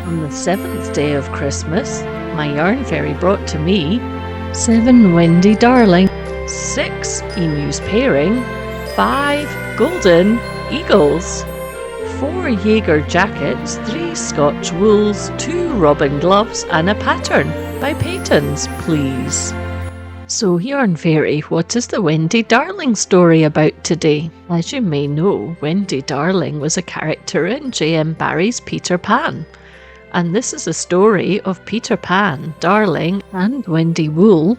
On the 7th day of Christmas, my yarn fairy brought to me 7 Wendy Darling, 6 emus pairing, 5 golden eagles, 4 Jaeger jackets, 3 Scotch wools, 2 robin gloves and a pattern by Pexels, please. So Yarn Fairy, what is the Wendy Darling story about today? As you may know, Wendy Darling was a character in J.M. Barrie's Peter Pan. And this is a story of Peter Pan, Darling and Wendy Wool,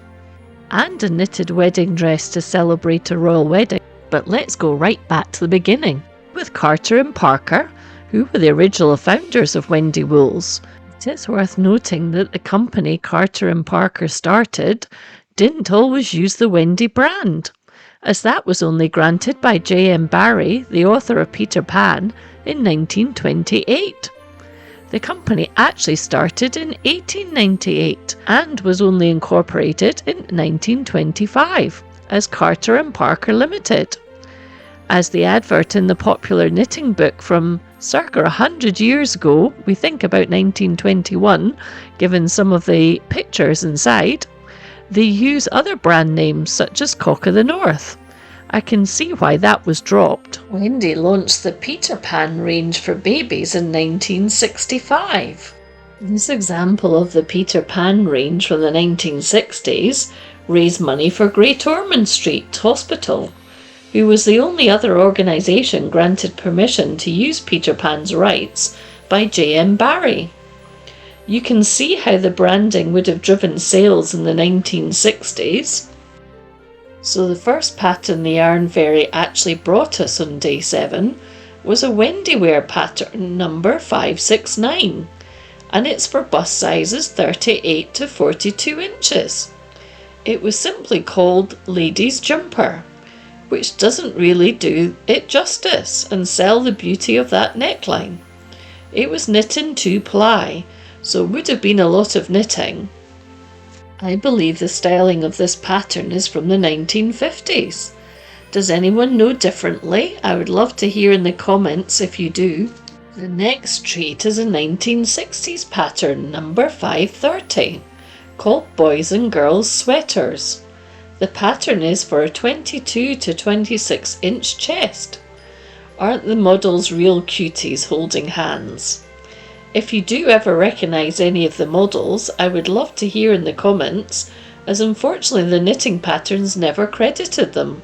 and a knitted wedding dress to celebrate a royal wedding. But let's go right back to the beginning, with Carter and Parker, who were the original founders of Wendy Wools. It is worth noting that the company Carter and Parker started didn't always use the Wendy brand, as that was only granted by J.M. Barrie, the author of Peter Pan, in 1928. The company actually started in 1898 and was only incorporated in 1925 as Carter and Parker Ltd. As the advert in the popular knitting book from circa 100 years ago, we think about 1921, given some of the pictures inside, they use other brand names such as Cock of the North. I can see why that was dropped. Wendy launched the Peter Pan range for babies in 1965. This example of the Peter Pan range from the 1960s raised money for Great Ormond Street Hospital, who was the only other organisation granted permission to use Peter Pan's rights by J.M. Barrie. You can see how the branding would have driven sales in the 1960s. So the first pattern the Yarn Fairy actually brought us on day 7 was a Wendy wear pattern number 569, and it's for bust sizes 38 to 42 inches. It was simply called Ladies Jumper, which doesn't really do it justice and sell the beauty of that neckline. It was knit in 2-ply, so it would have been a lot of knitting. I believe the styling of this pattern is from the 1950s. Does anyone know differently? I would love to hear in the comments if you do. The next treat is a 1960s pattern number 530 called Boys and Girls Sweaters. The pattern is for a 22 to 26 inch chest. Aren't the models real cuties holding hands? If you do ever recognise any of the models, I would love to hear in the comments, as unfortunately the knitting patterns never credited them.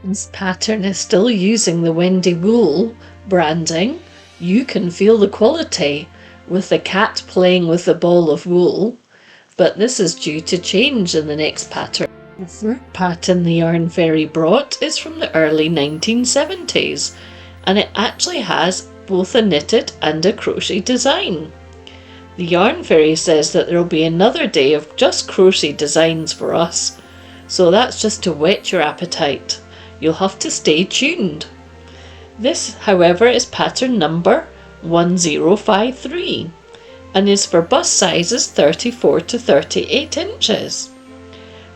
This pattern is still using the Wendy Wool branding. You can feel the quality with the cat playing with the ball of wool, but this is due to change in the next pattern. The third pattern the Yarn Fairy brought is from the early 1970s, and it actually has both a knitted and a crochet design. The Yarn Fairy says that there will be another day of just crochet designs for us, so that's just to whet your appetite. You'll have to stay tuned. This, however, is pattern number 1053 and is for bust sizes 34 to 38 inches.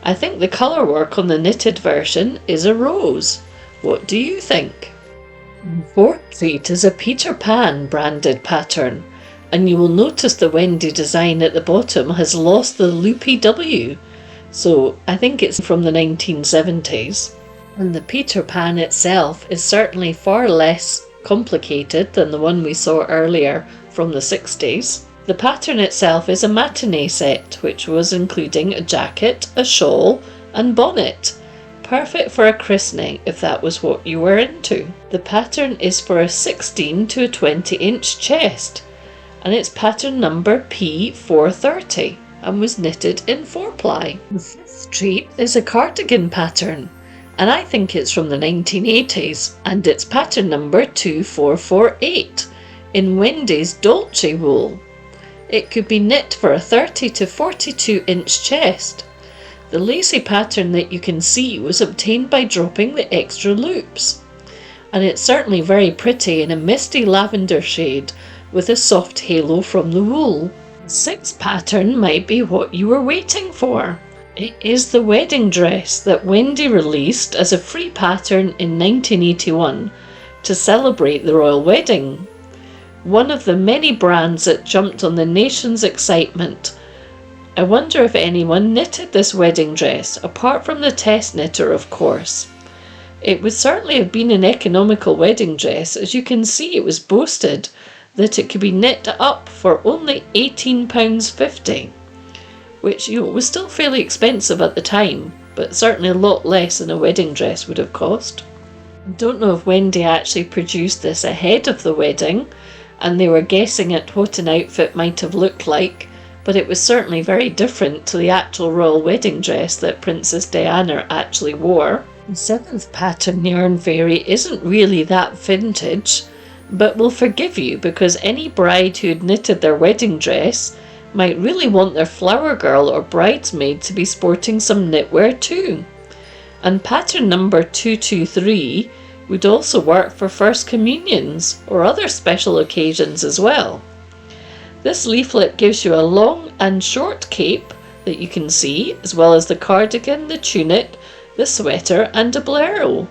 I think the colour work on the knitted version is a rose. What do you think? The fourth treat is a Peter Pan branded pattern, and you will notice the Wendy design at the bottom has lost the loopy W, so I think it's from the 1970s. And the Peter Pan itself is certainly far less complicated than the one we saw earlier from the 60s. The pattern itself is a matinee set, which was including a jacket, a shawl and bonnet. Perfect for a christening if that was what you were into. The pattern is for a 16 to a 20 inch chest, and it's pattern number P430 and was knitted in 4-ply. The fifth treat is a cardigan pattern, and I think it's from the 1980s, and it's pattern number 2448 in Wendy's Dolce wool. It could be knit for a 30 to 42 inch chest. The lacy pattern that you can see was obtained by dropping the extra loops, and it's certainly very pretty in a misty lavender shade with a soft halo from the wool. The sixth pattern might be what you were waiting for. It is the wedding dress that Wendy released as a free pattern in 1981 to celebrate the royal wedding. one of the many brands that jumped on the nation's excitement. I wonder if anyone knitted this wedding dress, apart from the test knitter, of course. It would certainly have been an economical wedding dress. As you can see, it was boasted that it could be knit up for only £18.50, which, was still fairly expensive at the time, but certainly a lot less than a wedding dress would have cost. I don't know if Wendy actually produced this ahead of the wedding, and they were guessing at what an outfit might have looked like, but it was certainly very different to the actual royal wedding dress that Princess Diana actually wore. The 7th pattern yarn fairy isn't really that vintage, but we'll forgive you because any bride who had knitted their wedding dress might really want their flower girl or bridesmaid to be sporting some knitwear too. And pattern number 223 would also work for first communions or other special occasions as well. This leaflet gives you a long and short cape that you can see, as well as the cardigan, the tunic, the sweater and a bolero,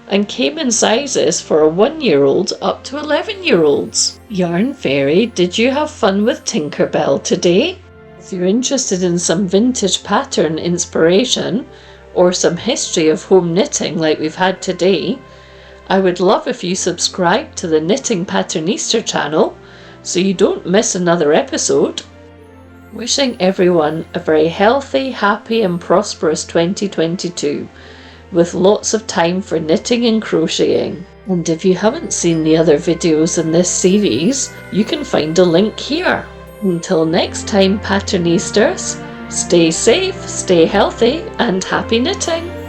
and came in sizes for a 1-year-old up to 11-year-olds. Yarn Fairy, did you have fun with Tinkerbell today? If you're interested in some vintage pattern inspiration or some history of home knitting like we've had today, I would love if you subscribe to the Knitting Patternista channel so you don't miss another episode. Wishing everyone a very healthy, happy and prosperous 2022 with lots of time for knitting and crocheting. And if you haven't seen the other videos in this series, you can find a link here. Until next time, Patternistas, stay safe, stay healthy and happy knitting!